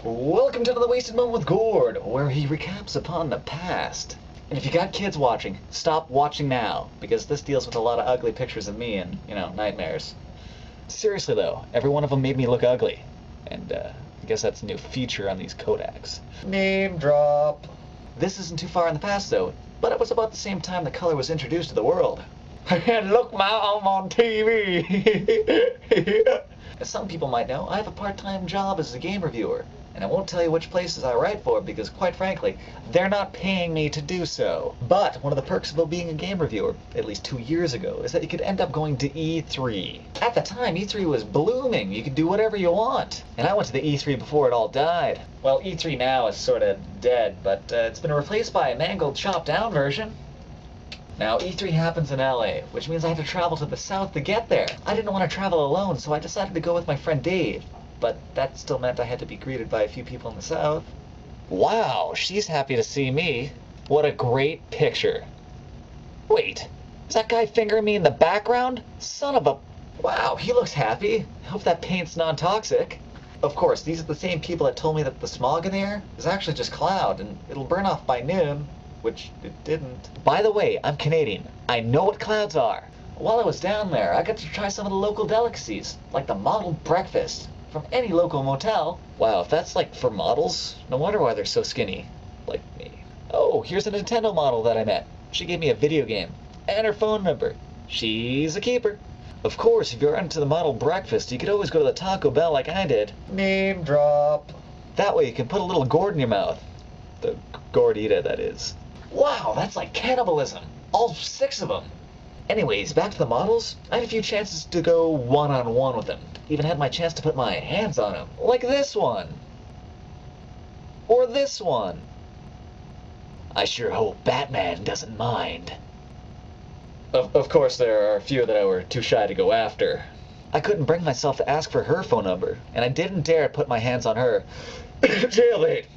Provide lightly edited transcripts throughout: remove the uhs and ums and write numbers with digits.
Welcome to the Wasted Moment with Gord, where he recaps upon the past. And if you got kids watching, stop watching now, because this deals with a lot of ugly pictures of me and, nightmares. Seriously though, every one of them made me look ugly. And, I guess that's a new feature on these Kodaks. Name drop. This isn't too far in the past though, but it was about the same time the color was introduced to the world. And look, Ma, I'm on TV! As some people might know, I have a part-time job as a game reviewer, and I won't tell you which places I write for because, quite frankly, they're not paying me to do so. But one of the perks about being a game reviewer, at least 2 years ago, is that you could end up going to E3. At the time, E3 was blooming. You could do whatever you want. And I went to the E3 before it all died. Well, E3 now is sort of dead, but it's been replaced by a mangled, chopped-down version. Now, E3 happens in LA, which means I have to travel to the south to get there. I didn't want to travel alone, so I decided to go with my friend Dave. But that still meant I had to be greeted by a few people in the south. Wow, she's happy to see me. What a great picture. Wait, is that guy fingering me in the background? Son of a... Wow, he looks happy. I hope that paint's non-toxic. Of course, these are the same people that told me that the smog in the air is actually just cloud, and it'll burn off by noon. Which it didn't. By the way, I'm Canadian. I know what clouds are. While I was down there, I got to try some of the local delicacies, like the model breakfast from any local motel. Wow, if that's like for models, no wonder why they're so skinny. Like me. Oh, here's a Nintendo model that I met. She gave me a video game and her phone number. She's a keeper. Of course, if you're into the model breakfast, you could always go to the Taco Bell like I did. Name drop. That way you can put a little gourd in your mouth. The gordita, that is. Wow, that's like cannibalism. All 6 of them. Anyways, back to the models. I had a few chances to go one-on-one with them. Even had my chance to put my hands on them. Like this one. Or this one. I sure hope Batman doesn't mind. Of course, there are a few that I were too shy to go after. I couldn't bring myself to ask for her phone number, and I didn't dare put my hands on her. Jailbait!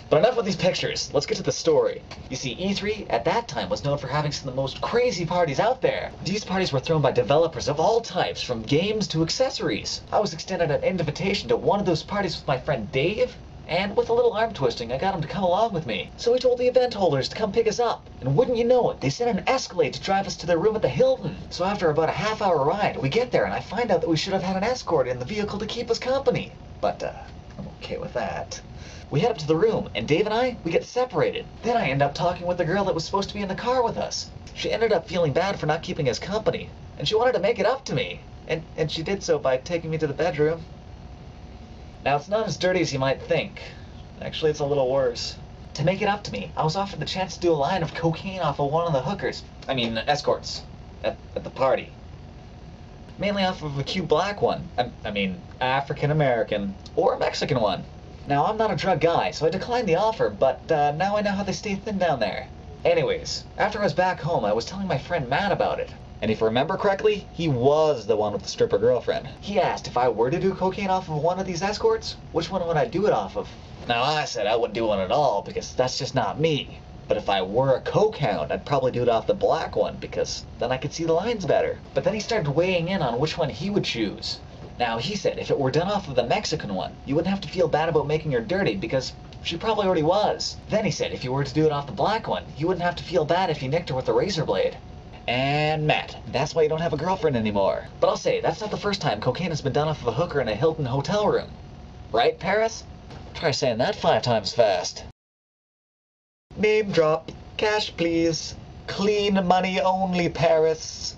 But enough with these pictures, let's get to the story. You see, E3 at that time was known for having some of the most crazy parties out there. These parties were thrown by developers of all types, from games to accessories. I was extended an invitation to one of those parties with my friend Dave, and with a little arm twisting, I got him to come along with me. So we told the event holders to come pick us up, and wouldn't you know it, they sent an Escalade to drive us to their room at the Hilton. So after about a half-hour ride, we get there and I find out that we should have had an escort in the vehicle to keep us company. But, I'm okay with that. We head up to the room, and Dave and we get separated. Then I end up talking with the girl that was supposed to be in the car with us. She ended up feeling bad for not keeping us company, and she wanted to make it up to me. And she did so by taking me to the bedroom. Now, it's not as dirty as you might think. Actually, it's a little worse. To make it up to me, I was offered the chance to do a line of cocaine off of one of the hookers. Escorts. At the party. Mainly off of a cute black one. African-American. Or a Mexican one. Now, I'm not a drug guy, so I declined the offer, but now I know how they stay thin down there. Anyways, after I was back home, I was telling my friend Matt about it. And if I remember correctly, he was the one with the stripper girlfriend. He asked if I were to do cocaine off of one of these escorts, which one would I do it off of? Now, I said I wouldn't do one at all, because that's just not me. But if I were a coke hound, I'd probably do it off the black one, because then I could see the lines better. But then he started weighing in on which one he would choose. Now, he said if it were done off of the Mexican one, you wouldn't have to feel bad about making her dirty, because she probably already was. Then he said if you were to do it off the black one, you wouldn't have to feel bad if you nicked her with a razor blade. And Matt, that's why you don't have a girlfriend anymore. But I'll say, that's not the first time cocaine has been done off of a hooker in a Hilton hotel room. Right, Paris? Try saying that 5 times fast. Name drop. Cash, please. Clean money only, Paris.